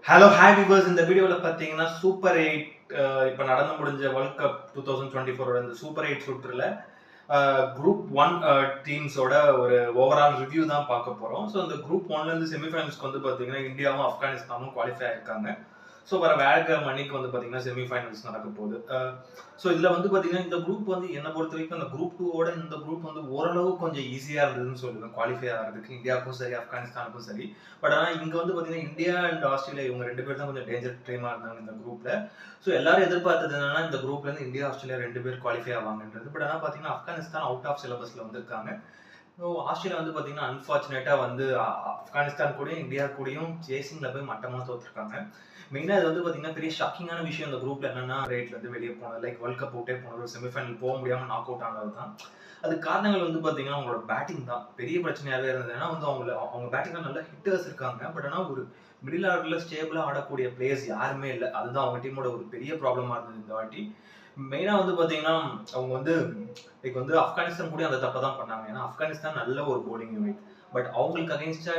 Hello hi viewers. இந்த வீடியோவில் பார்த்தீங்கன்னா சூப்பர் எயிட் இப்போ நடந்து முடிஞ்ச வேர்ல்ட் கப் 2024 இந்த சூப்பர் எயிட் சுற்றுல குரூப் ஒன் டீம்ஸோட ஒரு ஓவரால் ரிவ்யூ தான் பார்க்க போகிறோம். ஸோ இந்த குரூப் ஒன்லேருந்து செமிஃபைனல்ஸ்க்கு வந்து பார்த்தீங்கன்னா இந்தியாவும் ஆப்கானிஸ்தானும் குவாலிஃபை ஆயிருக்காங்க. ஸோ வர வேலைக்கிழமை அன்னைக்கு வந்து பார்த்தீங்கன்னா செமிஃபைனல்ஸ் நடக்க போகுது. ஸோ இதில் வந்து பார்த்தீங்கன்னா இந்த குரூப் வந்து என்னை பொறுத்த வரைக்கும் அந்த குரூப் டூவோட இந்த குரூப் வந்து ஓரளவு கொஞ்சம் ஈஸியாக இருந்ததுன்னு சொல்லுவேன் குவாலிஃபை ஆகிறதுக்கு, இந்தியாவுக்கும் சரி ஆப்கானிஸ்தானுக்கும் சரி. பட் ஆனால் இங்கே வந்து பார்த்தீங்கன்னா இந்தியா அண்ட் ஆஸ்திரேலியா இவங்க ரெண்டு பேர் தான் கொஞ்சம் டேஞ்சர் டீமாக இருந்தாங்க இந்த குரூப்பில். ஸோ எல்லாரும் எதிர்பார்த்தது என்னன்னா இந்த குரூப்லேருந்து இந்தியா ஆஸ்திரேலியா ரெண்டு பேர் குவாலிஃபை ஆவாங்கன்றது. பட் ஆனால் பார்த்தீங்கன்னா ஆப்கானிஸ்தான் அவுட் ஆஃப் சிலபஸில் வந்திருக்காங்க. ஸோ ஆஸ்திரேலியா வந்து பார்த்தீங்கன்னா அன்ஃபார்ச்சுனேட்டாக வந்து ஆப்கானிஸ்தான் கூடயும் இந்தியா கூடயும் சேசிங்கில் போய் மட்டமாக தோற்றுருக்காங்க. மெயினாக இது வந்து பார்த்தீங்கன்னா பெரிய ஷாக்கிங்கான விஷயம் இந்த குரூப்ல என்னன்னா ரேட்லேருந்து வெளியே போனது, லைக் வேர்ல்ட் கப் அவுட்டே போனது, ஒரு செமிஃபைனல் போக முடியாமல் நாக் அவுட் ஆனது தான். அது காரணங்கள் வந்து பார்த்தீங்கன்னா அவங்களோட பேட்டிங் தான் பெரிய பிரச்சனையாகவே இருந்தது. ஏன்னா வந்து அவங்க பேட்டிங் தான் நல்ல ஹிட்டர்ஸ் இருக்காங்க. பட் ஆனால் ஒரு மிடில் ஆர்டரில் ஸ்டேபிளாக ஆடக்கூடிய பிளேயர்ஸ் யாருமே இல்லை. அதுதான் அவங்க டீமோட ஒரு பெரிய ப்ராப்ளமாக இருந்தது இந்த வாட்டி. மெயினாக வந்து பார்த்தீங்கன்னா அவங்க வந்து லைக் வந்து ஆப்கானிஸ்தான் கூட அந்த தப்பை தான் பண்ணாங்க. ஏன்னா ஆப்கானிஸ்தான் நல்ல ஒரு போலிங் யூனிட். பட் அவங்களுக்கு அகேன்ஸ்டா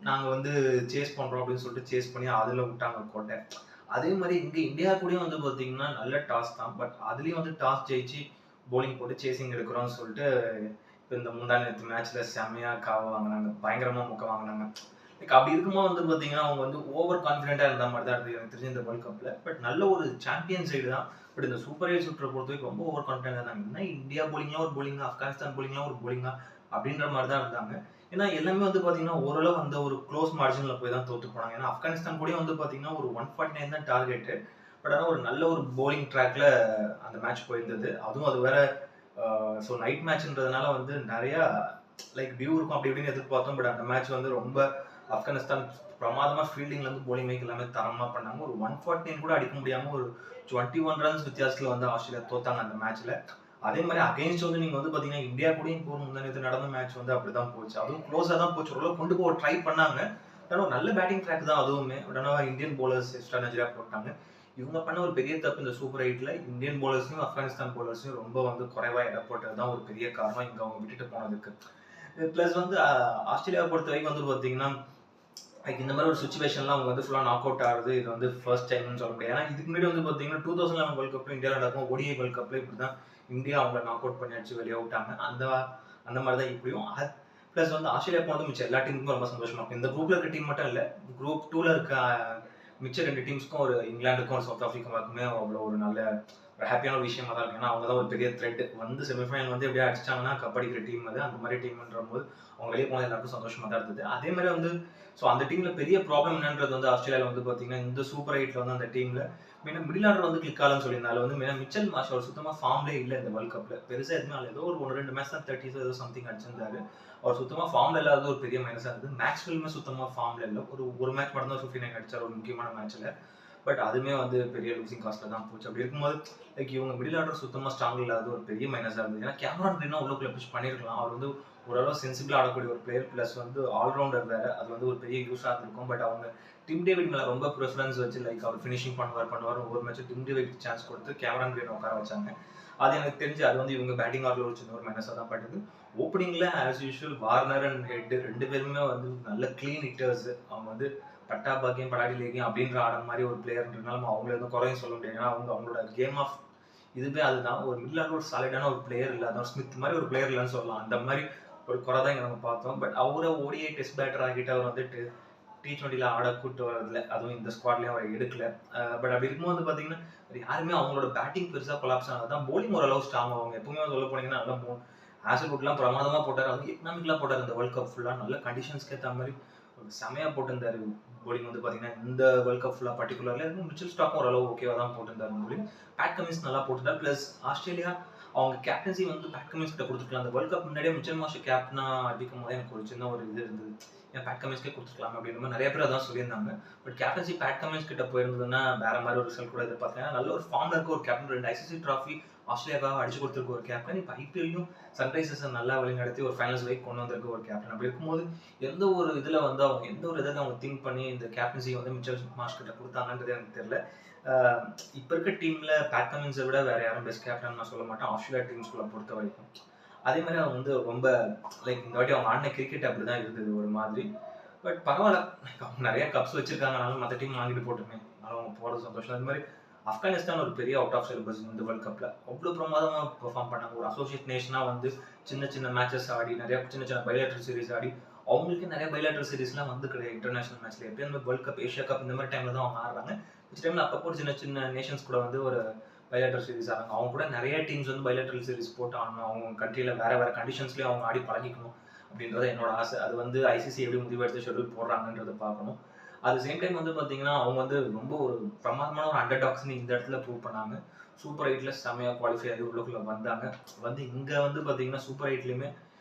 நாங்கள் வந்து சேஸ் பண்ணுறோம் அப்படின்னு சொல்லிட்டு சேஸ் பண்ணி அதில் விட்டாங்க கோட்டை. அதே மாதிரி இங்கே இந்தியா கூடயும் வந்து பார்த்தீங்கன்னா நல்ல டாஸ் தான். பட் அதுலேயும் வந்து டாஸ் ஜெயிச்சு போலிங் போட்டு சேசிங் எடுக்கிறோம்னு சொல்லிட்டு இப்போ இந்த முந்தா நேற்று மேட்ச்சில் செம்மையாக காவ வாங்கினாங்க, பயங்கரமாக முக்க வாங்கினாங்க. லைக் அப்படி இருக்கும்போது வந்து பார்த்தீங்கன்னா அவங்க வந்து ஓவர் கான்ஃபிடென்ட்டாக இருந்த மாதிரி தான் இருக்குது எனக்கு தெரிஞ்சு இந்த வேர்ல்ட் கப்பில். பட் நல்ல ஒரு சாம்பியன் சைடு தான். பட் இந்த சூப்பர் எயிட் சுற்றை பொறுத்த வரைக்கும் ரொம்ப ஓவர் கான்ஃபிடென்ட்டாக இருந்தாங்க. என்ன இந்தியா போலிங்லாம் ஒரு போலிங்கா, ஆப்கானிஸ்தான் போலிங்லாம் ஒரு போலிங்கா அப்படின்ற மாதிரி தான் இருந்தாங்க. ஏன்னா எல்லாமே வந்து பார்த்தீங்கன்னா ஓரளவு அந்த ஒரு க்ளோஸ் மார்ஜினில் போய் தான் தோற்று போனாங்க. ஏன்னா ஆப்கானிஸ்தான் கூட வந்து பார்த்தீங்கன்னா ஒரு 149 தான் டார்கெட்டு. பட் ஆனால் ஒரு நல்ல ஒரு போலிங் ட்ராக்ல அந்த மேட்ச் போயிருந்தது. அதுவும் அது வேற ஸோ நைட் மேட்ச்ன்றதுனால வந்து நிறையா லைக் வியூ இருக்கும் அப்படி இப்படின்னு எதிர்பார்த்தோம். பட் அந்த மேட்ச் வந்து ரொம்ப ஆப்கானிஸ்தான் பிரமாதமாக ஃபீல்டிங்லேருந்து போலிங் மேக் எல்லாமே தரமாக பண்ணாங்க. ஒரு 149 கூட அடிக்க முடியாமல் ஒரு 21 ரன்ஸ் வித்தியாசத்தில் வந்து ஆஸ்திரேலியா தோத்தாங்க அந்த மேட்ச்சில். அதே மாதிரி அகைன்ஸ்ட் வந்து நீங்கள் வந்து பார்த்தீங்கன்னா இந்தியா கூடயும் இப்போ முந்தானத்து நடந்த மேட்ச் வந்து அப்படி தான் போச்சு. அதுவும் க்ளோஸாக தான் போச்சு. ஓரளவு கொண்டு போக ட்ரை பண்ணாங்க. ஆனால் நல்ல பேட்டிங் ட்ராக் தான் அதுவுமே. பட் ஆனால் இந்தியன் போலர்ஸ் எக்ஸ்ட்ரா நஜராக போட்டாங்க. இவங்க பண்ண ஒரு பெரிய தப்பு இந்த சூப்பர் எயிட்ல இந்தியன் போலர்ஸையும் ஆப்கானிஸ்தான் போலர்ஸையும் ரொம்ப வந்து குறைவாக இட போட்டது தான் ஒரு பெரிய காரணம் இங்கே அவங்க விட்டுட்டு போனதுக்கு. ப்ளஸ் வந்து ஆஸ்திரேலியாவை பொறுத்த வரைக்கும் வந்து பார்த்தீங்கன்னா லைக் இந்த மாதிரி ஒரு சுச்சுவேஷன்லாம் அவங்க வந்து ஃபுல்லாக நாக் அவுட் ஆகுது. இது வந்து ஃபர்ஸ்ட் டைம்னு சொல்ல முடியாது. ஏன்னா இதுக்கு முன்னாடி வந்து பார்த்தீங்கன்னா 2011 வேர்ல்ட் கப்ல இந்தியாவில் நடக்கும் ODI வேர்ல்ட் கப்ல இப்படி தான் இந்தியா அவங்கள நாக் அவுட் பண்ணி அடிச்சு வெளியே விட்டாங்க. அந்த மாதிரி தான் இப்படியும். ப்ளஸ் வந்து ஆஸ்திரேலியா போனது மிச்சம் எல்லா டீமுக்கும் ரொம்ப சந்தோஷமா இருக்கும். இந்த குரூப்ல இருக்க டீம் மட்டும் இல்லை, குரூப் 2ல இருக்க மிச்ச ரெண்டு டீம்ஸ்க்கும், ஒரு இங்கிலாந்துக்கும் ஒரு சவுத் ஆஃப்ரிக்காவுக்குமே அவ்வளோ ஒரு நல்ல ஒரு ஹாப்பியான ஒரு விஷயமா தான் இருக்கும். ஏன்னா அவங்க தான் ஒரு பெரிய த்ரெட் வந்து செமிஃபைனல் வந்து எப்படியா அடிச்சிட்டாங்கன்னா கப்படிக்கிற டீம் அது. அந்த மாதிரி டீம்ன்ற போது அவங்க வெளியே போனது எல்லாருக்கும் சந்தோஷமா தான் இருந்தது. அதே மாதிரி வந்து ஸோ அந்த டீம்ல பெரிய ப்ராப்ளம் என்னன்றது வந்து ஆஸ்திரேலியாவில் வந்து பார்த்தீங்கன்னா இந்த சூப்பர் எயிட்ல வந்து அந்த டீம்ல மெயினாக மிடில் ஆர்டர் வந்து கிளிக் ஆகலன்னு சொல்லியிருந்தாலும் வந்து மெயினாக மிச்சல் மார்ஷ் அவர் சுத்தமாக ஃபார்ம்லேயே இல்லை இந்த வேர்ல்ட் கப்ல. பெருசாக எதுவுமே இல்லை, ஏதோ ஒரு 2 மேட்ச் தான் 30 ஏதோ சம்திங் அடிச்சிருந்தாரு. அவர் சுத்தமாக ஃபார்ம்ல இல்லாத ஒரு பெரிய மைனஸாக இருந்தது. மேக்ஸ்வெல்லுமே சுத்தமாக ஃபார்ம்ல இல்லை. ஒரு மேட்ச் மட்டும் தான் 59 அடிச்சார் ஒரு முக்கியமான மேட்ச்ல. பட் அதுவுமே வந்து பெரிய லூசிங் காஸ்ட்ல தான் போச்சு. அப்படி இருக்கும்போது லைக் இவங்க மிடில் ஆர்டர் சுத்தமாக ஸ்ட்ராங் இல்லாத ஒரு பெரிய மைனஸாக இருந்தது. ஏன்னா கேமரான் கிரீனா உள்ளுக்குள்ள புஷ் பண்ணியிருக்கலாம். அவர் வந்து ஓரளவு சென்சிபிளாக ஆடக்கூடிய ஒரு பிளேயர், ப்ளஸ் வந்து ஆல்ரவுண்டர் வேற. அது வந்து ஒரு பெரிய யூஸாக இருந்திருக்கும். பட் அவங்க டிம் டேவிட் மேலே ரொம்ப ப்ரிஃபரன்ஸ் வச்சு லைக் அவர் ஃபினிஷிங் பண்ணுவார் ஒரு மேட்ச் டிம் டேவிட் சான்ஸ் கொடுத்து கேமரான் கிரீனை உட்கார வச்சாங்க. அது எனக்கு தெரிஞ்சு அது வந்து இவங்க பேட்டிங் ஆர்டர் ஒரு சின்ன ஒரு மைனஸாக தான் பட்டது. ஓப்பனிங்ல as usual Warner and Head ரெண்டு பேருமே வந்து நல்ல கிளீன் ஹிட்டர்ஸ். அவங்க வந்து பட்டா பாக்கியம் படாடி லேக்கியம் அப்படின்ற ஆட மாதிரி ஒரு பிளேயர்ன்றனால அவங்கள எதுவும் குறையும் சொல்ல முடியாது. ஏன்னா அவங்களோட கேம் ஆஃப் இதுவே அதுதான். ஒரு மிடில் ஆர்டர் ஒரு சாலிடான ஒரு பிளேயர் இல்லை, அதான் ஸ்மித் மாதிரி ஒரு பிளேயர் இல்லைன்னு சொல்லலாம். அந்த மாதிரி ஒரு குறை தான் இங்கே நம்ம பார்த்தோம். பட் அவரை ODI டெஸ்ட் பேட்டர் ஆகிட்டு அவர் வந்துட்டு T20ல ஆட கூட்டு வரதில்ல, அதுவும் இந்த ஸ்குவாட்லேயும் அவர் எடுக்கல. பட் அப்படி இருக்கும்போது வந்து பார்த்தீங்கன்னா யாருமே அவங்களோட பேட்டிங் பெருசாக கொலாப்ஸ் ஆனதான். போலிங் ஓரளவு ஸ்ட்ராங். அவங்க எப்பவுமே சொல்ல போனீங்கன்னா நல்லா ஆசல்வுட்லாம் பிரமாதமாக போட்டார். அது எக்கனாமிக்கலாக போட்டார். இந்த வேர்ல்ட் கப் ஃபுல்லாக நல்ல கண்டிஷன்ஸ்க்கு ஏற்ற மாதிரி ஒரு செமையாக போட்டிருந்தாரு போலிங் வந்து பார்த்தீங்கன்னா இந்த வேர்ல்ட் கப் ஃபுல்லாக பர்டிகுலரில். மிச்சல் ஸ்டாக்கும் ஓரளவு ஓகேவாக தான் போட்டிருந்தாரு போலிங். பேட் கமின்ஸ் நல்லா போட்டுட்டார். ப்ளஸ் ஆஸ்திரேலியா அவங்க கேப்டன்சி வந்து பேட் கமின்ஸ் கிட்ட கொடுத்துருக்கலாம். அந்த வேர்ல்ட் கப் முன்னாடியே மிச்சல் மார்ஷ் கேப்டனா அடிக்கும் போது எனக்கு ஒரு சின்ன ஒரு இது இருந்தது, ஏன் பேட் கமின்ஸ்க்கே கொடுத்துருக்கலாம் அப்படின்ற மாதிரி நிறைய பேர் அதான் சொல்லியிருந்தாங்க. பட் கேப்டன்சி பேட் கமின்ஸ் கிட்ட போயிருந்ததுன்னா வேற மாதிரி ஒரு ரிசல்ட் கூட எதிர்பார்த்தேன். நல்ல ஒரு ஃபார்ம்ல இருக்க ஒரு கேப்டன், 2 ICC ட்ராஃபி ஆஸ்திரேலியாவுக்காக அடிச்சு கொடுத்துருக்க ஒரு கேப்டன், இப்போ IPLலையும் சன்ரைசர்ஸை நல்லா வழிநடத்தி ஒரு ஃபைனல்ஸ் வரைக்கும் கொண்டு வந்திருக்க ஒரு கேப்டன். அப்படி இருக்கும்போது எந்த ஒரு இதில் வந்து அவங்க எந்த ஒரு இதில் அவங்க திங்க் பண்ணி இந்த கேப்டன்சியை வந்து மிச்சல் மார்ஷ் கிட்ட கொடுத்தாங்கன்றது எனக்கு தெரியல. இப்போ இருக்க டீம்ல பேட் கமின்ஸை விட வேற யாரும் பெஸ்ட் கேப்டன் நான் சொல்ல மாட்டேன் ஆஸ்திரேலியா டீம்ஸ்குள்ள பொறுத்த வரைக்கும். அதே மாதிரி அவங்க வந்து ரொம்ப லைக் இந்த வாட்டி அவங்க ஆடின கிரிக்கெட் அப்படிதான் இருந்தது ஒரு மாதிரி. பட் பரவாயில்ல, அவங்க நிறைய கப்ஸ் வச்சிருக்காங்கனாலும் மற்ற டீம் வாங்கிட்டு போட்டுமே, அதனால அவங்க போகிறது சந்தோஷம். அது மாதிரி ஆப்கானிஸ்தான் ஒரு பெரிய அவுட் ஆஃப் சிலபஸ் இந்த வேர்ல்ட் கப்பில் அவ்வளோ பிரமாதமாக பெர்ஃபார்ம் பண்ணாங்க. ஒரு அசோசியேட் நேஷனாக வந்து சின்ன சின்ன மேட்சஸ் ஆடி, நிறைய சின்ன சின்ன பைலேட்டரல் சீரிஸ் ஆடி, அவங்களுக்கு நிறைய பைலேட்டரல் சீரிஸ்லாம் வந்து கிடையாது இன்டர்நேஷனல் மேட்ச்ல. எப்பயும் இந்த வேர்ல்ட் கப், ஏஷியா கப் இந்த மாதிரி டைமில் தான் அவங்க ஆடுறாங்க. இந்த டைமில் அப்பப்போ ஒரு சின்ன சின்ன நேஷன்ஸ் கூட வந்து ஒரு பைலேட்டரல் சீரிஸ் ஆடுறாங்க. அவங்க கூட நிறைய டீம்ஸ் வந்து பைலேட்டரல் சீரிஸ் போட்டு ஆடணும், அவங்க கண்ட்ரியில் வேறு வேறு கண்டிஷன்ஸ்லேயே அவங்க ஆடி பழகிக்கணும் அப்படின்றது என்னோட ஆசை. அது வந்து ஐசிசி எப்படி முடிவெடுத்து ஷெட்யூல் போடுறாங்கன்றதை பார்க்கணும். அது சேம் டைம் வந்து பார்த்தீங்கன்னா அவங்க வந்து ரொம்ப ஒரு பிரமாதமான ஒரு அண்டர் டாக்ஸ்னு இந்த இடத்துல ப்ரூவ் பண்ணாங்க. சூப்பர் 8ல செமையாக குவாலிஃபை ஆகி உள்ளுக்குள்ளே வந்தாங்க. வந்து இங்கே வந்து பார்த்தீங்கன்னா சூப்பர் 8லையுமே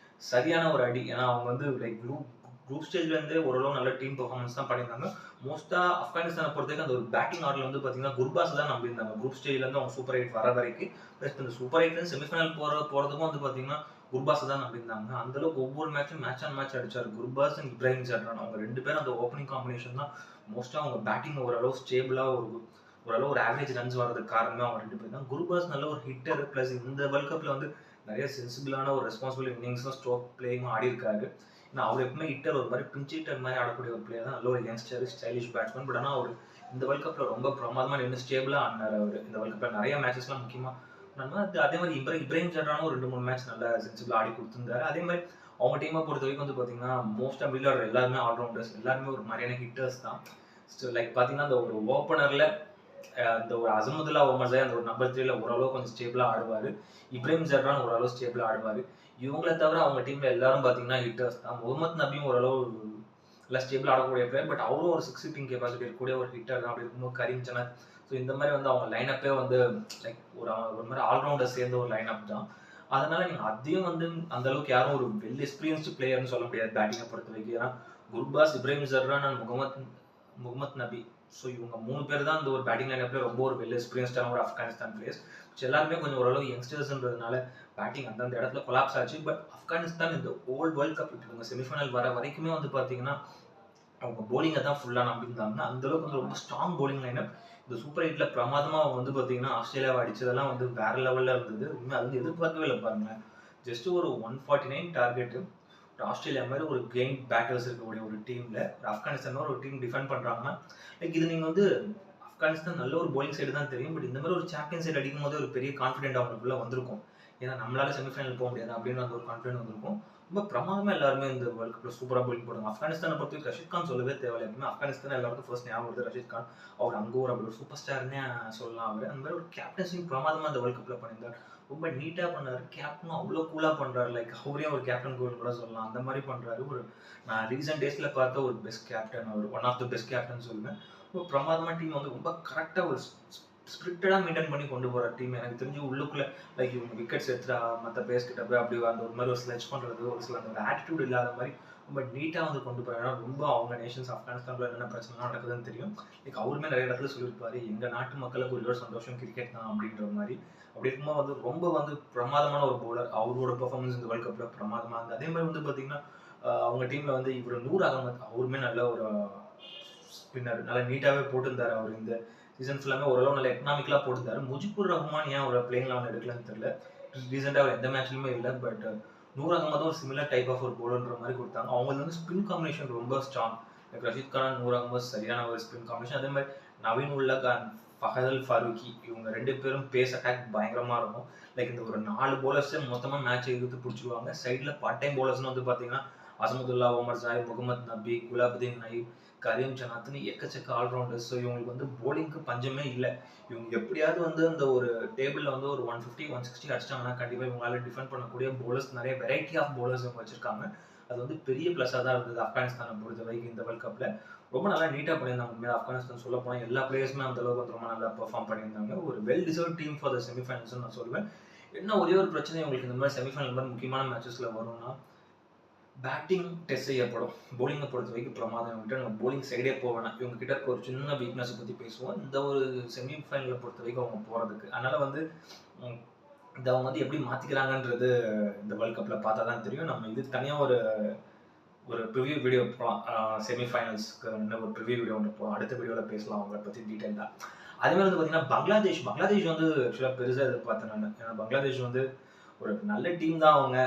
சரியான ஒரு அடி. ஏன்னா அவங்க வந்து லைக் குரூப் ஸ்டேஜ்லேருந்தே ஓரளவு நல்ல டீம் பெர்ஃபார்மன்ஸ் தான் பண்ணியிருந்தாங்க. மோஸ்ட்டாக ஆப்கானிஸ்தானை பொறுத்தவரைக்கும் அந்த ஒரு பேட்டிங் ஆர்டரில் வந்து பார்த்தீங்கன்னா குர்பாஸ் தான் நம்பியிருந்தாங்க குரூப் ஸ்டேஜ்லேருந்து அவங்க சூப்பர் 8 வர வரைக்கும். ப்ளஸ் இந்த சூப்பர் 8லேருந்து செமிஃபைனல் போகிறதுக்கும் வந்து பார்த்தீங்கன்னா குர்பாஸ் தான் நம்பியிருந்தாங்க. அந்தளவுக்கு ஒவ்வொரு மேட்சும் மேட்ச் ஆன் மேட்ச் அடிச்சார் குர்பாஸ் அண்ட் இப்ராஹிம் ஜர்ரான். அவங்க ரெண்டு பேரும் அந்த ஓப்பனிங் காம்பினேஷன் தான் மோஸ்ட்டாக அவங்க பேட்டிங் ஓரளவு ஸ்டேபிளாக ஓரளவு ஒரு ஆவரேஜ் ரன்ஸ் வரதுக்கு காரணமே அவங்க ரெண்டு பேர் தான். குர்பாஸ் நல்ல ஒரு ஹிட்டர், ப்ளஸ் இந்த வேர்ல்ட் கப்பில் வந்து நிறைய சென்சிபிளான ஒரு ரெஸ்பான்சிபிள் இன்னிங்ஸும் ஸ்ட்ரோக் பிளேயிங்கும் ஆடி இருக்காரு. ஏன்னா அவர் எப்பவுமே ஹிட்டர், ஒரு மாதிரி பிஞ்ச் ஹிட்டர் மாதிரி ஆடக்கூடிய ஒரு பிளேயர் தான். நல்ல ஒரு யங்ஸ்டர், ஸ்டைலிஷ் பேட்ஸ்மேன். பட் ஆனால் அவர் இந்த வேர்ல்ட் கப்பில் ரொம்ப பிரமாதமாக நின்று ஸ்டேபிளாக ஆடினார். அவர் இந்த வேர்ல்ட் கப்பில் நிறைய மேட்சஸ்லாம் முக்கியமாக அதே மாதிரி இப்ராஹிம் ஜர்ரானும் 2-3 மேட்ச் நல்லா சென்சிபிளாக ஆடி கொடுத்துருந்தாரு. அதே மாதிரி அவங்க டீமை பொறுத்த வரைக்கும் வந்து பார்த்தீங்கன்னா மோஸ்ட்டாக மில்லர் எல்லாருமே ஆல்ரவுண்டர்ஸ், எல்லாருமே ஒரு மாதிரியான ஹிட்டர்ஸ் தான். லைக் பார்த்தீங்கன்னா அந்த ஒரு ஓப்பனரில் இந்த ஒரு அசமதுல்லா ஒமர்ஸாய் அந்த ஒரு நம்பர் 3ல ஓரளவு கொஞ்சம் ஸ்டேபிளாக ஆடுவார். இப்ராஹிம் ஜர்ரான் ஓரளவு ஸ்டேபிளாக ஆடுவார். இவங்கள தவிர அவங்க டீமில் எல்லாரும் பார்த்தீங்கன்னா ஹிட்டர்ஸ் தான். முகமது நபியும் ஓரளவு நல்லா ஸ்டேபிள் ஆடக்கூடிய பிளேயர், பட் அவரும் ஒரு 6 ஹிட்டிங் கெப்பாசிட்டி இருக்கக்கூடிய ஒரு ஹிட்டர் தான். அப்படி இருக்கும்போது கரீம் ஜனாத், ஸோ இந்த மாதிரி வந்து அவங்க லைனப்பே வந்து லைக் ஒரு மாதிரி ஆல்ரவுண்டர் சேர்ந்த ஒரு லைனப் தான். அதனால நீங்கள் அதையும் வந்து அந்த அளவுக்கு யாரும் ஒரு வெல் எக்ஸ்பீரியன்ஸ்டு பிளேயர்னு சொல்ல முடியாது பேட்டிங்கை பொறுத்த வரைக்கும். ஏன்னா குர்பாஸ், இப்ராஹிம் ஜர்ரான் அண்ட் முகமது நபி, ஸோ இவங்க 3 பேர் தான் இந்த ஒரு பேட்டிங் லைனப்ல ரொம்ப ஒரு வெல் எக்ஸ்பீரியன்ஸ்டான ஒரு ஆப்கானிஸ்தான் பிளேயர்ஸ். எல்லாருமே கொஞ்சம் ஓரளவு யங்ஸ்டர்ஸ்ன்றதுனால பேட்டிங் அந்தந்த இடத்துல கொலாப்ஸ் ஆச்சு. பட் ஆப்கானிஸ்தான் இந்த ஓல்டு வேர்ல்ட் கப் இவங்க செமிஃபைனல் வர வரைக்குமே வந்து பார்த்தீங்கன்னா அவங்க போலிங்கை தான் ஃபுல்லாக நம்பியிருந்தாங்க. அந்தளவுக்கு வந்து ரொம்ப ஸ்ட்ராங் போலிங் லைனப். இந்த சூப்பர் 8ல பிரமாதமாக அவங்க வந்து பார்த்தீங்கன்னா ஆஸ்திரேலியாவை அடிச்சதெல்லாம் வந்து வேற லெவலில் இருந்தது. உண்மை அது வந்து எதிர்பார்க்கவே இல்லை பாருங்களேன். ஜஸ்ட் ஒரு 149 டார்கெட்டு, ஒரு ஆஸ்திரேலியா மாதிரி ஒரு கேம் பேட்டர்ஸ் இருக்கக்கூடிய ஒரு டீமில் ஆப்கானிஸ்தான் ஒரு டீம் டிஃபெண்ட் பண்ணுறாங்கன்னா லைக் இது நீங்கள் வந்து ஆப்கானிஸ்தான் நல்ல ஒரு போலிங் சைடு தான் தெரியும். பட் இந்த மாதிரி ஒரு சாம்பியன் சைடு அடிக்கும் போது ஒரு பெரிய கான்ஃபிடென்ட் அவங்களுக்குள்ள வந்திருக்கும். ஏன்னா நம்மளால செமிஃபைனல் போக முடியாது அப்படின்னு அந்த ஒரு கான்ஃபிடென்ட் வந்திருக்கும். ரொம்ப பிரமாதமாக எல்லாருமே இந்த வேர்ல்ட் கப்பில் சூப்பராக போலிங் போடுவாங்க. ஆப்கானிஸ்தானை பொறுத்தவரைக்கும் ரஷீத் கான் சொல்லவே தேவையில்லை. எப்பவுமே ஆப்கானிஸ்தான் எல்லாருக்கும் ஃபர்ஸ்ட் ஞாபகம் வருது ரஷீத் கான். அவர் அங்கே அப்படி ஒரு சூப்பர் ஸ்டார்னே சொல்லலாம். அவர் அந்த மாதிரி ஒரு கேப்டன்சியும் பிரமாதமாக இந்த வேர்ல்ட் கப்பில் பண்ணியிருந்தார். ரொம்ப நீட்டாக பண்ணார். கேப்டனும் அவ்வளோ கூலாக பண்ணுறாரு. லைக் அவரே ஒரு கேப்டன் கோல் கூட சொல்லலாம். அந்த மாதிரி பண்ணுறாரு. ஒரு நான் ரீசெண்ட் டேஸில் பார்த்த ஒரு பெஸ்ட் கேப்டன், அவர் one of the best captain சொல்லுவேன். ரொம்ப பிரமாதமாக டீம் வந்து ரொம்ப கரெக்டாக ஒரு ஸ்பிரிட்டடாக மெயின்டைன் பண்ணி கொண்டு போகிற டீம். எனக்கு தெரிஞ்சு உள்ளுக்குள்ளே லைக் இவங்க விக்கெட்ஸ் எடுத்துட்டா மற்ற பிளேயர்ஸ் கிட்ட போய் அப்படி அந்த ஒரு மாதிரி ஒரு ஸ்லெச் பண்ணுறது, ஒரு சில அந்த ஒரு ஆட்டிடியூட் இல்லாத மாதிரி ரொம்ப நீட்டாக வந்து கொண்டு போகிறாங்க. ரொம்ப அவங்க நேஷன்ஸ் ஆப்கானிஸ்தானில் என்னென்ன பிரச்சனைலாம் நடக்குதுன்னு தெரியும். லைக் அவருமே நிறைய இடத்துல சொல்லியிருப்பாரு, எங்கள் நாட்டு மக்களுக்கு ஒரு சந்தோஷம் கிரிக்கெட் தான் அப்படின்ற மாதிரி. அப்படி இருக்கும்போது வந்து ரொம்ப வந்து பிரமாதமான ஒரு பவுலர். அவரோட பெர்ஃபார்மன்ஸ் இந்த வேர்ல்ட் கப்பில் பிரமாதமாக இருந்தது. அதே மாதிரி வந்து பார்த்தீங்கன்னா அவங்க டீமில் வந்து இவர் நூர் அகமது, அவருமே நல்ல ஒரு ஸ்பின்னர், நல்லா நீட்டாகவே போட்டிருந்தார். அவர் இந்த சீசன் ஃபுல்லாமே ஓரளவு நல்ல எக்கனாமிக்கலாக போட்டிருந்தாரு. முஜிபுர் ரஹ்மான் ஏன் ஒரு பிளேயிங் லெவன் எடுக்கலன்னு தெரியல. ரீசெண்டாக அவர் எந்த மேட்ச்லையுமே இல்லை. பட் நூர் அகமதும் ஒரு சிமிலர் டைப் ஆஃப் ஒரு போலர்ன்ற மாதிரி கொடுத்தாங்க. அவங்களுக்கு வந்து ஸ்பின் காம்பினேஷன் ரொம்ப ஸ்ட்ராங். லைக் ரஷீத் கான், நூர் அகமது சரியான ஒரு ஸ்பின் காம்பினேஷன். அதே மாதிரி நவீன் உல்லா கான், ஃபஹத் அல் ஃபாரூக்கி, இவங்க 2 பேரும் பேஸ் அட்டாக் பயங்கரமாக இருக்கும். லைக் இந்த ஒரு 4 போலர்ஸை மொத்தமாக மேட்சை இழுத்து பிடிச்சிருவாங்க. சைடில் பார்ட் டைம் போலர்ஸ்னு வந்து பார்த்தீங்கன்னா அசமதுல்லா ஒமர்ஸாய், முகமது நபி, குலாபுதீன் நயீப், கரீம் ஜனாத்னு எக்கச்சக்க ஆல்ரவுண்டர்ஸ். ஸோ இவங்களுக்கு வந்து போலிங்க்கு பஞ்சமே இல்லை. இவங்க எப்படியாவது வந்து அந்த ஒரு டேபிளில் வந்து ஒரு 150, 160 அடிச்சிட்டாங்கன்னா கண்டிப்பாக இவங்களால டிஃபெண்ட் பண்ணக்கூடிய போலர்ஸ், நிறைய வெரைட்டி ஆஃப் போலர்ஸ் இவங்க வச்சிருக்காங்க. அது வந்து பெரிய ப்ளஸ்ஸாக தான் இருந்தது ஆப்கானிஸ்தானை பொறுத்த வரைக்கும் இந்த வேர்ல்ட் கப்பில். ரொம்ப நல்லா நீட்டாக பண்ணியிருந்தாங்க. உண்மையாக ஆப்கானிஸ்தான் சொல்ல போனால் எல்லா பிளேயர்ஸுமே அந்த அளவுக்கு வந்து ரொம்ப நல்லா பெர்ஃபார்ம் பண்ணியிருந்தாங்க. ஒரு well deserve team for the செமிஃபைனல்ஸ்னு நான் சொல்லுவேன். என்ன ஒரே ஒரு பிரச்சனை உங்களுக்கு இந்த மாதிரி செமிஃபைனல் மாதிரி முக்கியமான மேட்சஸில் வரும்னா பேட்டிங் டெஸ்ட் செய்யப்படும். போலிங்கை பொறுத்த வரைக்கும் பிரமாதம் விட்டு நம்ம போலிங் சைடே போவேனா. இவங்க கிட்ட இருக்க ஒரு சின்ன வீக்னஸை பற்றி பேசுவோம். இந்த ஒரு செமிஃபைனலை பொறுத்த வரைக்கும் அவங்க போகிறதுக்கு. அதனால் வந்து இதை அவங்க வந்து எப்படி மாற்றிக்கிறாங்கன்றது இந்த வேர்ல்ட் கப்பில் பார்த்தா தான் தெரியும். நம்ம இது தனியாக ஒரு ப்ரிவியூ வீடியோ போகலாம். செமிஃபைனல்ஸ்க்கு ஒரு ப்ரிவியூ வீடியோ ஒன்று போகலாம். அடுத்த வீடியோவில் பேசலாம் அவங்கள பற்றி டீட்டெயிலாக. அதே மாதிரி வந்து பார்த்தீங்கன்னா பங்களாதேஷ் வந்து ஆக்சுவலாக பெருசாக எதிர்பார்த்தேன் நான். ஏன்னா பங்களாதேஷ் வந்து ஒரு நல்ல டீம் தான் அவங்க.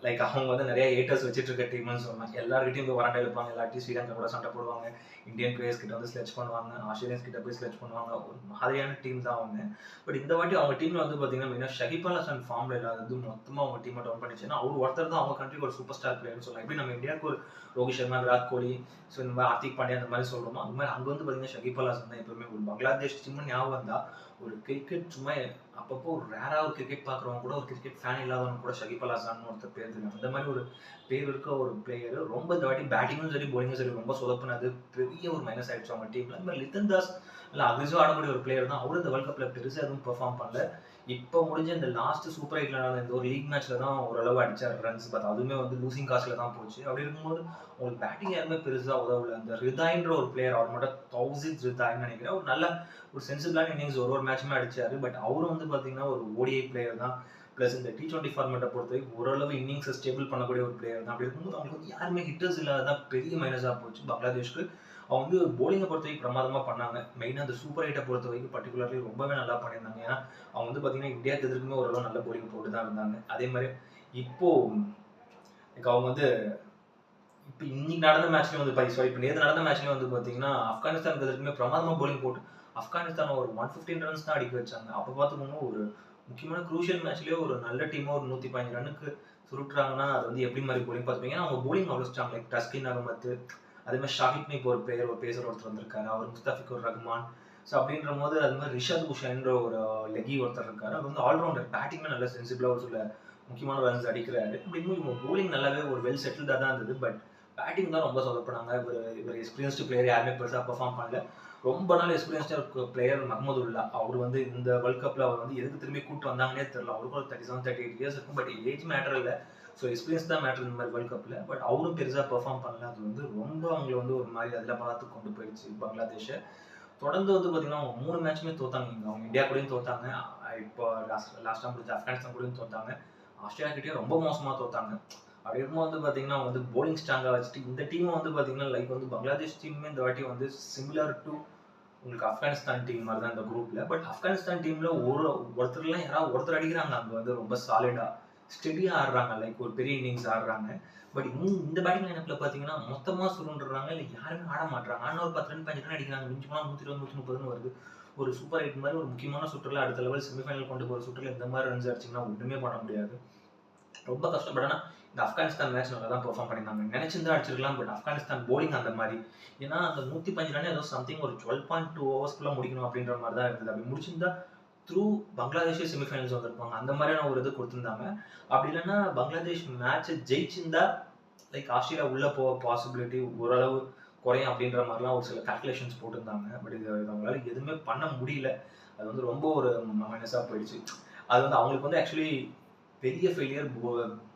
லைக் அவங்க வந்து நிறைய ஏட்டர்ஸ் வச்சுட்டு இருக்க டீம்னு சொல்லலாம். எல்லாருக்கிட்டையும் போய் வராண்டா இருப்பாங்க, எல்லாத்தையும் ஸ்ரீலங்கா கூட சண்டை போடுவாங்க, இந்தியன் பிளேயர்ஸ் கிட்ட வந்து ஸ்லெட்ச் பண்ணுவாங்க, ஆஸ்திரேலியன்ஸ் கிட்ட போய் ஸ்லெட்ச் பண்ணுவாங்க. ஒரு மாதிரியான டீம் தான் அவங்க. பட் இந்த வாட்டி அவங்க டீம்ல வந்து பார்த்தீங்கன்னா மெயினாக ஷகிப் அல் ஹசன் ஃபார்ம்ல இல்லாதது மொத்தமாக அவங்க டீமை டவுன் பண்ணிச்சுன்னா அவர் ஒருத்தர் தான் அவங்க கண்ட்ரிக்கு ஒரு சூப்பர் ஸ்டார் பிளேயர்னு சொல்லலாம். எப்படி நம்ம இந்தியாவுக்கு ஒரு ரோஹித் சர்மா, விராட் கோலி, ஸோ இந்த மாதிரி ஹார்திக் பாண்டியா அந்த மாதிரி சொல்கிறோமோ அந்த மாதிரி அங்கே வந்து பார்த்தீங்கன்னா ஷகிப் அல் ஹசன் தான் எப்பவுமே. ஒரு பங்களாதேஷ் டீம் ஞாபகம் வந்தால் ஒரு கிரிக்கெட் சும்மா அப்பப்போ ஒரு ரேராக ஒரு கிரிக்கெட் பார்க்குறவங்க கூட, ஒரு கிரிக்கெட் ஃபேன் இல்லாதவங்க கூட ஷகிப் அல் ஹசன் ஒருத்தர் பேர் தெரியும். அந்த மாதிரி ஒரு பேர் இருக்க ஒரு பிளேயர். ரொம்ப இந்த வாட்டி பேட்டிங்கும் சரி பவுலிங்கும் சரி ரொம்ப சொதப்புனது பெரிய ஒரு மைனஸ் ஆயிடுச்சு அவங்க டீம்ல. இந்த மாதிரி லித்தன் தாஸ் இல்லை அக்ரிஸோ ஆடக்கூடிய ஒரு பிளேயர் தான். அவரு இந்த வேர்ல்ட் கப்ல பெருசாக எதுவும் பெர்ஃபார்ம் பண்ணல. இப்போ முடிஞ்ச இந்த லாஸ்ட் சூப்பர் எயிட்ல நடந்த இந்த ஒரு லீக் மேட்ச்ல தான் ஓரளவு அடிச்சார் ரன்ஸ். பட் அதுவுமே வந்து லூசிங் காஸ்ட்ல தான் போச்சு. அப்படி இருக்கும்போது உங்களுக்கு பேட்டிங் யாருமே பெருசா உதவல. அந்த ரிதாய்ன்ற ஒரு பிளேயர், அவர் மட்டும் தௌசித் ரிதாய்ன்னு நினைக்கிறேன், ஒரு நல்ல ஒரு சென்சிபிளான இன்னிங்ஸ் ஒரு மேட்சுமே அடிச்சாரு. பட் அவரும் வந்து பாத்தீங்கன்னா ஒரு ஓடிஐ பிளேயர் தான். பிளஸ் இந்த T20 ஃபார்மேட்டை பொறுத்த வரைக்கும் ஓரளவு இன்னிங்ஸை ஸ்டேபிள் பண்ணக்கூடிய ஒரு பிளேயர் தான். அப்படி இருக்கும்போது அவங்களுக்கு வந்து யாருமே ஹிட்டர்ஸ் இல்லாததான் பெரிய மைனஸாக போச்சு பங்களாதேஷ்க்கு. அவங்க வந்து போலிங்கை பொறுத்த வரைக்கும் பிரமாதமாக பண்ணாங்க. மெயினாக அந்த சூப்பர் எயிட்டை பொறுத்த வரைக்கும் பர்டிகுலர்லி ரொம்பவே நல்லா பண்ணியிருந்தாங்க. ஏன்னா அவங்க வந்து பார்த்தீங்கன்னா இந்தியாவுக்கு எதிர்க்குமே ஓரளவு நல்ல போலிங் போட்டு தான் இருந்தாங்க. அதே மாதிரி இப்போ அவங்க வந்து இப்போ இன்னைக்கு நடந்த மேட்ச்லேயும் வந்து இப்போ நேற்று நடந்த மேட்ச்லேயும் வந்து பார்த்தீங்கன்னா ஆப்கானிஸ்தானுக்கு எதிர்க்குமே பிரமாதமாக போலிங் போட்டு ஆப்கானிஸ்தான் ஒரு 115 ரன்ஸ் தான் அடிக்க வச்சாங்க. அப்போ பார்த்துக்கோங்க ஒரு முக்கியமான குரூஷியல் மேட்ச்லேயே ஒரு நல்ல டீமாக ஒரு 115 ரன்னுக்கு சுருட்டுறாங்கன்னா அது வந்து எப்படி மாதிரி போலிங் பார்த்துப்பீங்க. ஏன்னா அவங்க போலிங் அவ்வளோ ஸ்ட்ராங். லைக் டஸ்கின் அகமத், அதே மாதிரி ஷாஹிப்னு இப்போ ஒரு பிளேயர், ஒரு பேசர் ஒருத்தர் வந்திருக்காரு, அவர் முஸ்தாஃபிகுர் ரஹ்மான். ஸோ அப்படின்ற போது அது மாதிரி ரிஷாத் குஷன்ற ஒரு லெகி ஒருத்தர் இருக்காரு. அவர் வந்து ஆல்ரவுண்டர், பேட்டிங்மே நல்ல சென்சிபிளாக ஒரு சில முக்கியமான ரன்ஸ் அடிக்கிறாரு. அப்படிங்கும்போது இவங்க போலிங் நல்லாவே ஒரு வெல் செட்டில்டாக தான் இருந்தது. பட் பேட்டிங் தான் ரொம்ப சொதப்பினாங்க. இவர் எக்ஸ்பீரியன்ஸ்டு பிளேயர் யாருமே பெருசாக பெர்ஃபார்ம் பண்ணல. ரொம்ப நாள் எக்ஸ்பீரியன்ஸ்டாக பிளேயர் மஹமதுல்லா, அவர் வந்து இந்த வேர்ல்ட் கப்பில் அவர் வந்து எதுக்கு திரும்பி கூப்பிட்டு வந்தாங்கன்னே தெரியல. அவருக்கு ஒரு 37-38 இயர்ஸ் இருக்கும். பட் ஏஜ் மேட்டர் இல்லை, ஸோ எக்ஸ்பீரியன்ஸ் தான் மேட்டர் இந்த மாதிரி வேர்ல்ட் கப்பில். பட் அவரும் பெருசாக பெர்ஃபார்ம் பண்ணல. அது வந்து ரொம்ப அவங்களை வந்து ஒரு மாதிரி அதில் பார்த்து கொண்டு போயிடுச்சு பங்களாதேஷை. தொடர்ந்து வந்து பார்த்தீங்கன்னா அவங்க 3 மேட்சுமே தோத்தாங்க. அவங்க இந்தியா கூடயும் தோத்தாங்க, இப்போ லாஸ்ட்டாக முடிஞ்ச ஆப்கானிஸ்தான் கூடயும் தோத்தாங்க, ஆஸ்திரேலியா கிட்டேயும் ரொம்ப மோசமாக தோத்தாங்க. அப்படி இருக்கும்போது வந்து பார்த்தீங்கன்னா அவங்க வந்து போலிங் ஸ்ட்ராங்காக வச்சுட்டு இந்த டீமை வந்து பார்த்தீங்கன்னா லைக் வந்து பங்களாதேஷ் டீமுமே இந்த வாட்டி வந்து சிமிலர் டு உங்களுக்கு ஆப்கானிஸ்தான் டீம் மாதிரி தான் இந்த குரூப்ல. பட் ஆப்கானிஸ்தான் டீம்ல ஒருத்தர்லாம் யாராவது ஒருத்தர் அடிக்கிறாங்க, அங்கே வந்து ரொம்ப சாலிடா ஸ்டெடியா ஆடுறாங்க, லைக் ஒரு பெரிய இன்னிங்ஸ் ஆடுறாங்க. பட் இந்த பேட்டிங் லைனப்ல பாத்தீங்கன்னா மொத்தமா சுருண்டுறாங்க, இல்லை யாருமே ஆட மாட்டாங்க. ஆனால் ஒரு 10 ரன் 15 ரன் அடிக்கிறாங்க, மிஞ்சி போனா 120 130 வருது. ஒரு சூப்பர் எயிட் மாதிரி ஒரு முக்கியமான சுற்றுலா அடுத்த லெவல் செமிஃபைனல் கொண்டு போகிற சுற்றுலா இந்த மாதிரி ரன்ஸ் அடிச்சிங்கன்னா ஒன்றுமே பண்ண முடியாது. ரொம்ப கஷ்டப்படனா இந்த ஆப்கானிஸ்தான் மேட்ச் நல்லா தான் பெர்ஃபார்ம் பண்ணியிருந்தாங்க. நினைச்சிருந்தா அடிச்சிருக்கலாம். பட் ஆப்கானிஸ்தான் போலிங் அந்த மாதிரி, ஏன்னா அந்த 115 ரன் ஏதோ சம்திங் ஒரு 12.2 ஓவர்ஸ்க்குள்ள முடிக்கணும் அப்படின்ற மாதிரி தான் இருந்தது. அப்படி முடிச்சிருந்தா த்ரூ பங்களாதேஷே செமிஃபைனல்ஸ் வந்திருப்பாங்க. அந்த மாதிரியான ஒரு இது கொடுத்துருந்தாங்க. அப்படி இல்லைன்னா பங்களாதேஷ் மேட்சை ஜெயிச்சிருந்தா லைக் ஆஸ்திரேலியா உள்ள போக பாசிபிலிட்டி ஓரளவு குறையும் அப்படின்ற மாதிரிலாம் ஒரு சில கால்குலேஷன்ஸ் போட்டிருந்தாங்க. பட் இது அவங்களால எதுவுமே பண்ண முடியல. அது வந்து ரொம்ப ஒரு மைனஸாக போயிடுச்சு. அது வந்து அவங்களுக்கு வந்து ஆக்சுவலி பெரிய ஃபெயிலியர்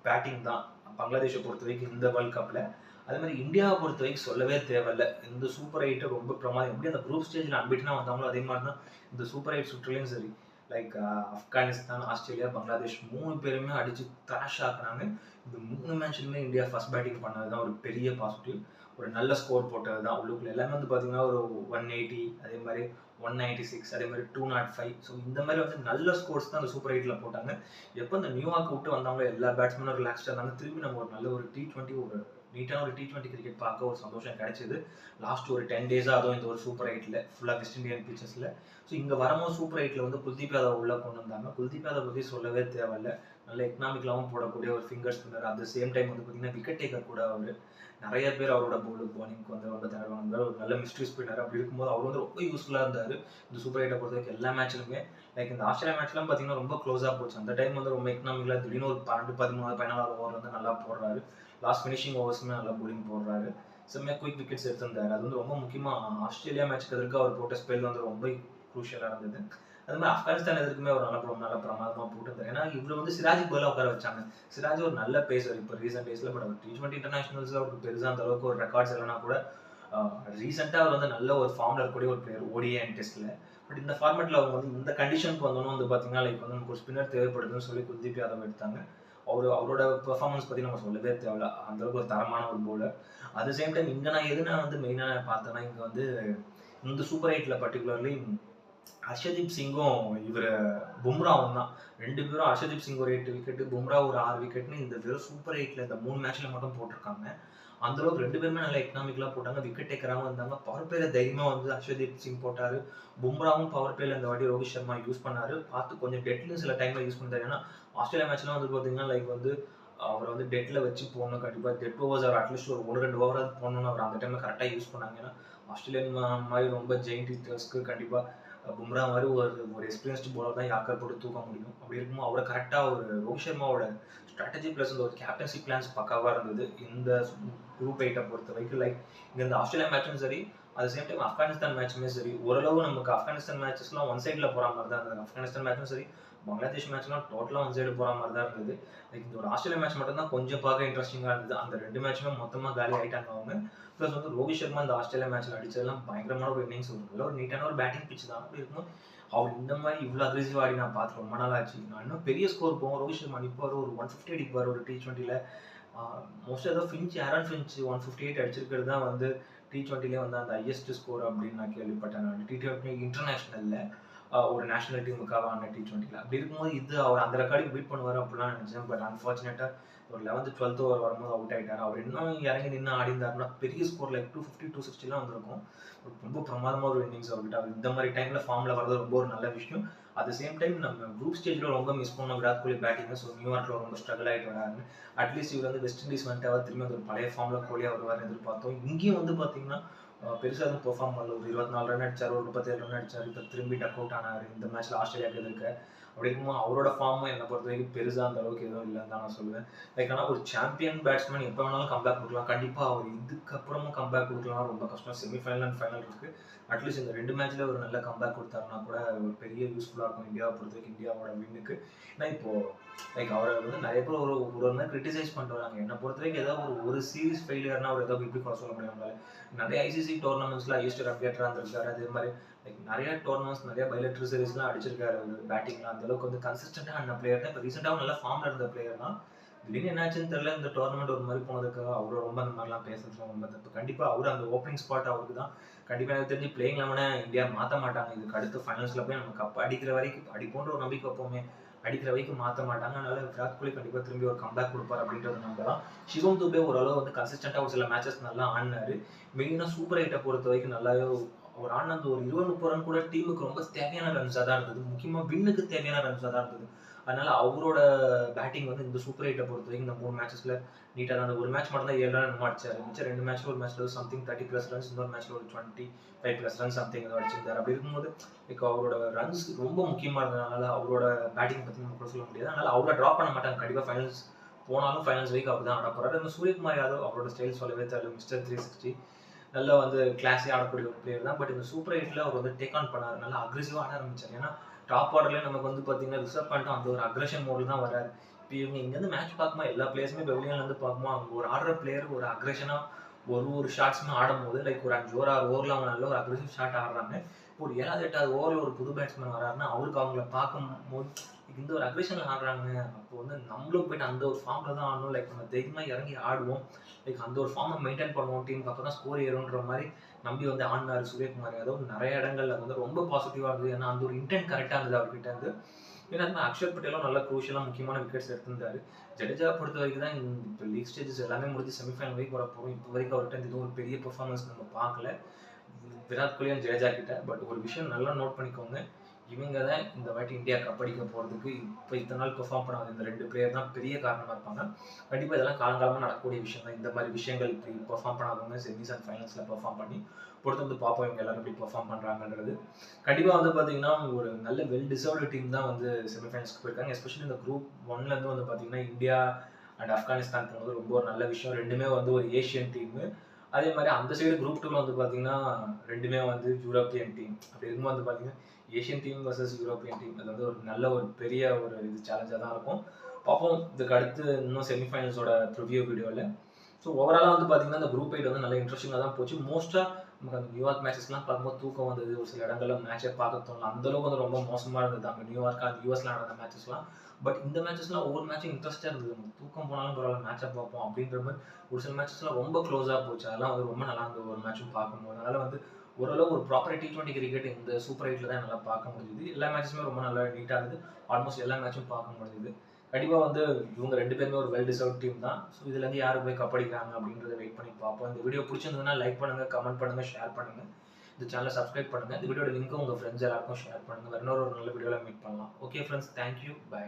பேட்டிங் தான் பங்களாதேஷை பொறுத்த வரைக்கும் இந்த வேர்ல்ட் கப்பில். அதே மாதிரி இந்தியாவை பொறுத்த வரைக்கும் சொல்லவே தேவையில்லை. இந்த சூப்பர் எயிட்டை ரொம்ப பிரமாதம். எப்படி அந்த குரூப் ஸ்டேஜில் அன்பிட்டுனா வந்தாங்களோ அதே மாதிரி தான் இந்த சூப்பர் எயிட் சுற்றுலையும் சரி, லைக் ஆப்கானிஸ்தான், ஆஸ்திரேலியா, பங்களாதேஷ் 3 பேருமே அடித்து த்ராஷ் ஆக்குனாங்க. இந்த 3 மேட்ச்லுமே இந்தியா ஃபர்ஸ்ட் பேட்டிங் பண்ணது தான் ஒரு பெரிய பாசிட்டிவ். ஒரு நல்ல ஸ்கோர் போட்டது தான். உள்ளுக்குள்ள எல்லாமே வந்து பார்த்தீங்கன்னா ஒரு 180, அதே மாதிரி 196, அதே மாதிரி 205. ஸோ இந்த மாதிரி வந்து நல்ல ஸ்கோர்ஸ் தான் அந்த சூப்பர் எயிட்டில் போட்டாங்க. எப்போ இந்த நியூயார்க் விட்டு வந்தாங்களோ எல்லா பேட்ஸ்மேனும் ரிலாக்ஸ்டாக இருந்தாங்க. திரும்பி நம்ம ஒரு நல்ல ஒரு T20, ஒரு நீட்டான ஒரு T20 கிரிக்கெட் பார்க்க ஒரு சந்தோஷம் கிடைச்சிது. லாஸ்ட் ஒரு 10 டேஸாக அதுவும் இந்த ஒரு சூப்பர் எயிட்டில் ஃபுல்லாக வெஸ்ட் இண்டியன் பிச்சர்ஸில். ஸோ இங்கே வரும்போது சூப்பர் எயிட்டில் வந்து குல்தீப் யாதவ் உள்ளே கொண்டு வந்தாங்க. குல்தீப் யாதவ் பற்றி சொல்லவே தேவையில்லை. நல்ல எக்கனாமிக்கலாகவும் போடக்கூடிய ஒரு finger spinner. At the same time வந்து பார்த்தீங்கன்னா விக்கெட் டேக்கர் கூட அவர். நிறைய பேர் அவரோட போலிங்க்கு வந்து ரொம்ப தேவையான ஒரு நல்ல மிஸ்ட்ரி ஸ்பின்னர். அப்படி இருக்கும்போது அவர் வந்து ரொம்ப யூஸ்ஃபுல்லாக இருந்தார் இந்த சூப்பர் எயிட்டை பொறுத்த வரைக்கும் எல்லா மேட்ச்லுமே. லைக் இந்த ஆஸ்திரேலியா மேட்ச்லாம் பார்த்தீங்கன்னா ரொம்ப க்ளோஸாக போச்சு. அந்த டைம் வந்து ரொம்ப எக்கனாமிக்கலாக திடீர்னு ஒரு 12, 13, 14 ஓவர் வந்து நல்லா போடுறாரு. லாஸ்ட் ஃபினிஷிங் ஓவர்ஸுமே நல்லா போலிங் போடுறாரு. செம்மையாக குயிக் விக்கெட்ஸ் எடுத்திருந்தாரு. அது வந்து ரொம்ப முக்கியமாக ஆஸ்திரேலியா மேட்ச்க்கு எதிர்க்கு அவர் போட்ட ஸ்பெல் வந்து ரொம்ப குரூஷியலாக இருந்தது. அது மாதிரி ஆப்கானிஸ்தான் எதுக்குமே ஒரு நல்ல பிரமாதமாக போட்டுருந்தாரு. ஏன்னா இவர் வந்து சிராஜுக்கு பதிலாக உட்கார வச்சாங்க. சிராஜ் ஒரு நல்ல பேசர் இப்போ ரீசெண்ட் டேஸில். பட் அவர் T20 இன்டர்நேஷனல்ஸில் அவருக்கு பெருசாக அந்த அளவுக்கு ஒரு ரெக்கார்ட்ஸ் இல்லைனா கூட ரீசெண்டாக அவர் வந்து நல்ல ஒரு ஃபார்மில் இருக்கக்கூடிய ஒரு பிளேயர் ODI அண்ட் டெஸ்ட்டில். பட் இந்த ஃபார்மேட்டில் அவங்க வந்து இந்த கண்டிஷனுக்கு வந்தோன்னு வந்து பார்த்தீங்கன்னா லைக் வந்து நமக்கு ஒரு ஸ்பின்னர் தேவைப்படுதுன்னு சொல்லி குல்தீப் யாதவ் எடுத்தாங்க. அவரோட பெர்ஃபார்மன்ஸ் பற்றி நம்ம சொல்லவே தேவையில்ல, அந்தளவுக்கு ஒரு தரமான ஒரு பவுலர். அட் சேம் டைம் இங்கே நான் வந்து மெயினாக பார்த்தேன்னா இங்கே வந்து இந்த சூப்பர் எயிட்டில் பர்டிகுலர்லி ஹர்ஷதீப் சிங்கும் இவர் பும்ராவும் தான். 2 பேரும் ஹர்ஷதீப் சிங் ஒரு 8 விக்கெட், பும்ரா ஒரு 6 விக்கெட்னு இந்த வெறும் சூப்பர் 8ல இந்த 3 மேட்ச்ல மட்டும் போட்டிருக்காங்க. அந்த அளவுக்கு 2 பேருமே நல்லா எக்கனாமிக்கலா போட்டாங்க. விக்கெட் டேக்கராகவும் இருந்தாங்க. பவர் பிளேல தைரியமா வந்து ஹர்ஷதீப் சிங் போட்டாரு. பும்ராவும் பவர் பிளேல இந்த வாட்டி ரோஹித் சர்மா யூஸ் பண்ணாரு. பார்த்து கொஞ்சம் டெட்லயும் சில டைம்ல யூஸ் பண்ணிட்டாரு. ஏன்னா ஆஸ்திரேலியா மேட்ச்லாம் வந்து பார்த்தீங்கன்னா லைக் வந்து அவர் வந்து டெட்ல வச்சு போடணும். கண்டிப்பா டெட் ஓவர்ஸ் அவர் அட்லீஸ்ட் ஒரு 1-2 ஓவராது போடணும்னு அவர் அந்த டைம்ல கரெக்டா யூஸ் பண்ணாங்க. ஏன்னா ஆஸ்திரேலியன் மாதிரி ரொம்ப ஜெயிண்ட் ஹிட்டர்ஸ்க்கு கண்டிப்பா பும்ரா மாதிரி ஒரு எக்ஸ்பீரியன்ஸ்டு பவுலர் தான் யாக்கர் போட்டு தூக்க முடியும். அப்படி இருக்கும்போது அவரை கரெக்டாக ஒரு ரோஹித் சர்மாவோட ஸ்ட்ராட்டஜி ப்ளஸ் இந்த ஒரு கேப்டன்சி பிளான்ஸ் பக்காவாக இருந்தது இந்த குரூப் 8 பொறுத்த வரைக்கும். லைக் இங்கே இந்த ஆஸ்திரேலியா மேட்சும் சரி, அது சேம் டைம் ஆப்கானிஸ்தான் மேட்சுமே சரி, ஓரளவு நமக்கு ஆப்கானிஸ்தான் மேட்சஸ்லாம் ஒன் சைடில் போகிற மாதிரி தான் இருந்தது. ஆப்கானிஸ்தான் மேட்சும் சரி, பங்களாதேஷ் மேட்ச்லாம் டோட்டலாக ஒன் சைடு போகிற மாதிரி தான் இருந்தது. லைக் இந்த ஒரு ஆஸ்திரேலியா மேட்ச் மட்டும் தான் கொஞ்சம் பார்க்க இன்ட்ரெஸ்டிங்காக இருந்தது. அந்த 2 மேட்சுமே மொத்தமாக காலி ஆகிட்டாங்க அவங்க. ப்ளஸ் வந்து ரோஹித் சர்மா இந்த ஆஸ்திரேலியா மேட்ச்சில் அடிச்சதெல்லாம் பயங்கரமான ஒரு இன்னிங்ஸ். ஒரு நீட்டான ஒரு பேட்டிங் பிச் தான். அப்படி இருக்கும்போது அவர் இந்த மாதிரி இவ்வளோ அக்ரெசிவ் ஆடி நான் பார்த்து ரொம்ப நாள் ஆச்சு. நான் இன்னும் பெரிய ஸ்கோர் போவோம். ரோஹித் சர்மா நிற்பார், ஒரு 150 அடிப்பார் ஒரு T20ல. மோஸ்ட்டாக ஏதோ ஆரன் ஃபின்ச் 158 அடிச்சிருக்கிறது தான் வந்து T20லே வந்து அந்த ஹையஸ்ட் ஸ்கோர் அப்படின்னு நான் கேள்விப்பட்டேன். நான் T20 இன்டர்நேஷனலில் ஒரு நேஷனல் டீமுக்காக ஆன T20ல. அப்படி இருக்கும்போது இது அவர் அந்த ரெக்கார்டுக்கு பீட் பண்ணுவார் அப்படிலாம் நினச்சேன். பட் அன்ஃபார்ச்சுனேட்டாக ஒரு 11th 12th ஓவர் வரும்போது அவுட் ஆகிட்டார். அவர் இன்னும் இறங்கி நின்று ஆடிந்தாருன்னா பெரிய ஸ்கோர் லைக் 250 260 வந்திருக்கும். ரொம்ப பிரமாதமாக ஒரு இன்னிங்ஸ் அவர்கிட்ட. அவர் இந்த மாதிரி டைமில் ஃபார்மில் வரது ரொம்ப ஒரு நல்ல விஷயம். அட் த சேம் டைம் நம்ம குரூப் ஸ்டேஜில் ரொம்ப மிஸ் பண்ணோம் விராட் கோலி பேட்டிங். ஸோ நியூயார்க்கில் ரொம்ப ஸ்ட்ரகிள் ஆகிட்டு வராரு. அட்லீஸ்ட் இவர் வந்து வெஸ்ட் இண்டீஸ் வந்துட்டு அவர் திரும்பி ஒரு பழைய ஃபார்மில் கோலியாக வருவார்னு எதிர்பார்த்தோம். இங்கேயும் வந்து பார்த்தீங்கன்னா பெருசாக எதுவும் பெர்ஃபார்ம் பண்ணல. ஒரு 24 ரன் அடிச்சார், ஒரு 37 ரன் அடிச்சார். இப்போ திரும்பி டக் அவுட் ஆனார் இந்த மேட்ச்சில் ஆஸ்திரேலியாவுக்கு எதிர்க்க. அப்படி இருக்கும்போது அவரோட ஃபார்மும் என்னை பொறுத்த வரைக்கும் பெருசாக அந்த அளவுக்கு எதுவும் இல்லைன்னு தான் நான் சொல்லுவேன். லைக் ஆனால் ஒரு சாம்பியன் பேட்ஸ்மேன் எப்போ வேணாலும் கம்பேக் கொடுக்கலாம். கண்டிப்பாக அவர் இதுக்கப்புறமும் கம்பேக் கொடுக்கலாம் ரொம்ப கஷ்டம். செமிஃபைனல் அண்ட் ஃபைனல் இருக்குது. அட்லீஸ்ட் இந்த 2 மேட்ச்சில் ஒரு நல்ல கம்பேக் கொடுத்தாருன்னா கூட ஒரு பெரிய யூஸ்ஃபுல்லாக இருக்கும் இந்தியாவை பொறுத்த வரைக்கும், இந்தியாவோட வின்னுக்கு. ஏன்னா இப்போது லைக் அவரை வந்து நிறைய பேர் ஒரு மாதிரி கிரிட்டிசைஸ் பண்ணிட்டு வராங்க. என்னை பொறுத்த வரைக்கும் ஏதாவது ஒரு சீரிஸ் ஃபெயிலியர்னா அவர் ஏதாவது இப்படி கூட சொல்ல முடியும். நிறைய ஐசிசி டோர்னமெண்ட்ஸ்ல ஹையஸ்ட் ரன் கேட்டராக இருந்திருக்காரு. அதே மாதிரி லைக் நிறைய டோர்னமெண்ட்ஸ் நிறைய பைலேட்டரி சீரிஸ்லாம் அடிச்சிருக்காரு. பேட்டிங்லாம் அந்த அளவுக்கு வந்து கன்சிஸ்டண்டாக ஆன பிளேயர் தான். இப்போ ரீசெண்டாகவும் நல்ல ஃபார்ம்ல இருந்த பிளேயர் தான். திடீர்னு என்னாச்சுன்னு தெரியல, இந்த டோர்னமெண்ட் ஒரு மாதிரி போனதுக்காக அவரும் ரொம்ப அந்த மாதிரிலாம் பேசுறது ரொம்ப தப்பு. கண்டிப்பாக அவர் அந்த ஓப்பனிங் ஸ்பாட் அவருக்கு தான். கண்டிப்பாக எனக்கு தெரிஞ்சு பிளேயிங் லெவனை இந்தியா மாற்ற மாட்டாங்க. இதுக்கு அடுத்து ஃபைனல்ஸில் போய் நம்ம கப் அடிக்கிற வரைக்கும் அடிப்போன்ற ஒரு நம்பிக்கை எப்போவுமே அடிக்கிற வரைக்கும் மாற்ற மாட்டாங்க. அதனால விராட் கோலி கண்டிப்பாக திரும்பி ஒரு கம்பேக் கொடுப்பார் அப்படின்றது நம்பலாம். சிவம் துபே ஓரளவு வந்து கன்சிஸ்டண்டாக ஒரு சில மேட்சஸ் நல்லா ஆடினாரு. மெயினாக சூப்பர் 8 பொறுத்த வரைக்கும் நல்லாவே ஒரு ஆடினது ஒரு 20-30 ரன் கூட டீமுக்கு ரொம்ப தேவையான ரன்ஸாக தான் இருந்தது. முக்கியமாக வின்னுக்கு தேவையான ரன்ஸாக தான் இருந்தது. அதனால அவரோட பேட்டிங் வந்து இந்த சூப்பர் 8 பொறுத்த வரைக்கும் இந்த 3 மேட்சஸ்ல நீட்டாக தான். அந்த ஒரு மேட்ச் மட்டும் தான் 7 ரன் என்னமோ அடிச்சாரு. மிச்சம் 2 மேட்ச்ல ஒரு மேட்ச்ல சம்திங் 30+ ரன்ஸ், இன்னொரு மேட்ச்ல ஒரு 25+ ரன் சம்திங் ஏதோ அடிச்சிருந்தாரு. அப்படி இருக்கும்போது இப்போ அவரோட ரன்ஸ் ரொம்ப முக்கியமாக இருந்ததுனால அவரோட பேட்டிங் பற்றி நம்ம கூட சொல்ல முடியாது. அதனால அவரை ட்ராப் பண்ண மாட்டாங்க. கண்டிப்பாக ஃபைனல்ஸ் போனாலும் ஃபைனல்ஸ் வரைக்கும் அப்படி தான் ஆட போறாரு. இந்த சூரியகுமார் யாதவ் அவரோட ஸ்டைல் சொல்லவே தெரியல. மிஸ்டர் 360 நல்லா வந்து கிளாஸே ஆடக்கூடிய ஒரு பிளேயர் தான். பட் இந்த சூப்பர் 8ல அவர் வந்து டேக் ஆன் பண்ணாரு. நல்லா அக்ரெசிவாக ஆட ஆரம்பிச்சார். ஏன்னா டாப் ஆர்டர்லேயே நமக்கு வந்து பார்த்தீங்கன்னா ரிசர்வ் பண்ணிட்டு அந்த ஒரு அக்ரெஷன் மோடில் தான் வராரு. இப்போ இவங்க இங்கேருந்து மேட்ச் பார்க்கும்போது எல்லா பிளேயர்ஸுமே பெவிலியன்லேருந்து பார்க்கும்போது அவங்க ஒரு ஆடுற பிளேயர் ஒரு அக்ரெஷனாக ஒரு ஷாட்ஸுமே ஆடும்போது லைக் ஒரு 5 ஓவர் 6 ஓவரில் அவங்க நல்ல ஒரு அக்ரெசிவ் ஷாட் ஆடுறாங்க. ஒரு 7வது 8வது ஓவரில் ஒரு புது பேட்ஸ்மேன் வராருன்னா அவருக்கு அவங்கள பார்க்கும்போது இந்த ஒரு அக்ரெஷனில் ஆடுறாங்க. அப்போ வந்து நம்மளும் போயிட்டு அந்த ஒரு ஃபார்மில் தான் ஆடணும். லைக் நம்ம தைரியமாக இறங்கி ஆடுவோம். லைக் அந்த ஒரு ஃபார்மை மெயின்டைன் பண்ணுவோம். டீமுக்கு அப்போ தான் ஸ்கோர் ஏறுன்ற மாதிரி நம்பி வந்து ஆடினார் சூரியகுமார் யாதவ். நிறைய இடங்கள்ல வந்து ரொம்ப பாசிட்டிவாக இருந்தது. ஏன்னா அந்த ஒரு இன்டென்ட் கரெக்டாக இருந்தது அவர்கிட்ட இருந்து. ஏன்னா அக்ஷர் பட்டேலும் நல்ல குரூஷியலாக முக்கியமான விக்கெட்ஸ் எடுத்திருந்தாரு. ஜடேஜா பொறுத்த வரைக்கும் தான் இப்போ லீக் ஸ்டேஜஸ் எல்லாமே முடிஞ்சு செமிஃபைனல் வரைக்கும் வரப்போகும். இப்போ வரைக்கும் அவர்கிட்ட இது ஒரு பெரிய பெர்ஃபார்மன்ஸ் நம்ம பார்க்கல விராட் கோலி அண்ட் ஜடேஜா கிட்ட. பட் ஒரு விஷயம் நல்லா நோட் பண்ணிக்கோங்க, இவங்க தான் இந்த வாட்டி இந்தியா கப் அடிக்க போகிறதுக்கு இப்போ இத்தனை நாள் பெர்ஃபார்ம் பண்ணாத இந்த 2 பிளேயர் தான் பெரிய காரணமாக இருப்பாங்க. கண்டிப்பாக இதெல்லாம் காலங்காலமாக நடக்கக்கூடிய விஷயம் தான். இந்த மாதிரி விஷயங்கள் இப்படி பெர்ஃபார்ம் பண்ணாதவங்க செமிஸ் அண்ட் ஃபைனல்ஸில் பெர்ஃபார்ம் பண்ணி பொறுத்து வந்து பார்ப்போம் இவங்க எல்லாரும் எப்படி பெர்ஃபார்ம் பண்ணுறாங்கன்றது. கண்டிப்பாக வந்து பார்த்தீங்கன்னா ஒரு நல்ல வெல் டிசர்வ்டு டீம் தான் வந்து செமிஃபைனல்ஸ்க்கு போயிருக்காங்க. எஸ்பெஷலி இந்த குரூப் 1லேருந்து வந்து பார்த்தீங்கன்னா இந்தியா அண்ட் ஆப்கானிஸ்தான் போனது ரொம்ப ஒரு நல்ல விஷயம். ரெண்டுமே வந்து ஒரு ஏஷியன் டீமு. அதே மாதிரி அந்த சைடு குரூப் 2ல வந்து பார்த்தீங்கன்னா ரெண்டுமே வந்து யூரோப்பியன் டீம். அப்படி இருக்கும்போது வந்து பார்த்தீங்கன்னா Asian team versus European team அது வந்து ஒரு நல்ல ஒரு பெரிய ஒரு இது சேலஞ்சாக தான் இருக்கும். பார்ப்போம் இதுக்கு அடுத்து இன்னும் செமிஃபைனல்ஸோட ப்ரிவியூ வீடியோவில். ஸோ ஓவராலாக வந்து பார்த்தீங்கன்னா இந்த குரூப் 8 வந்து நல்ல இன்ட்ரெஸ்டிங்காக தான் போச்சு. மோஸ்ட்டாக நமக்கு அந்த நியூயார்க் மேட்சஸ்லாம் பார்க்கும்போது தூக்கம் வந்தது. ஒரு சில இடங்களில் மேட்சை பார்க்க தோணல. அந்தளவுக்கு வந்து ரொம்ப மோசமாக இருந்தது அங்கே நியூயார்க் அந்த யூஎஸ்ல நடந்த மேட்சஸ்லாம். பட் இந்த மேட்சஸ்லாம் ஒவ்வொரு மேட்சும் இன்ட்ரெஸ்ட்டாக இருந்தது. நமக்கு தூக்கம் போனாலும் பரவாயில்ல மேட்சை பார்ப்போம் அப்படின்ற மாதிரி ஒரு சில மேட்சஸ்லாம் ரொம்ப க்ளோஸாக போச்சு. அதெல்லாம் வந்து ரொம்ப நல்லா இருந்தது ஒரு மேட்சும் பார்க்கும்போது. அதனால் வந்து ஓரளவு ஒரு ப்ராப்பர் T20 கிரிக்கெட் இந்த சூப்பர் 8ல தான் நல்லா பார்க்க முடியுது. எல்லா மேட்சுமே ரொம்ப நல்லா நீட்டாக இருந்தது. ஆல்மோஸ்ட் எல்லா மேட்சும் பார்க்க முடியுது. கண்டிப்பாக வந்து இவங்க 2 பேருமே ஒரு வெல் டிசர்வ் டீம் தான். ஸோ இதுலேருந்து யார் போய் கப்படிக்கிறாங்க அப்படின்றத வெயிட் பண்ணி பார்ப்போம். இந்த வீடியோ பிடிச்சிருந்ததுன்னா லைக் பண்ணுங்கள், கமெண்ட் பண்ணுங்கள், ஷேர் பண்ணுங்கள். இந்த சேனலை சப்ஸ்கிரைப் பண்ணுங்கள். இந்த வீடியோட லிங்க்கும் உங்கள் ஃப்ரெண்ட்ஸ் எல்லாருக்கும் ஷேர் பண்ணுங்கள். வேறு ஒரு நல்ல வீடியோவில் மீட் பண்ணலாம். Okay friends, thank you, by.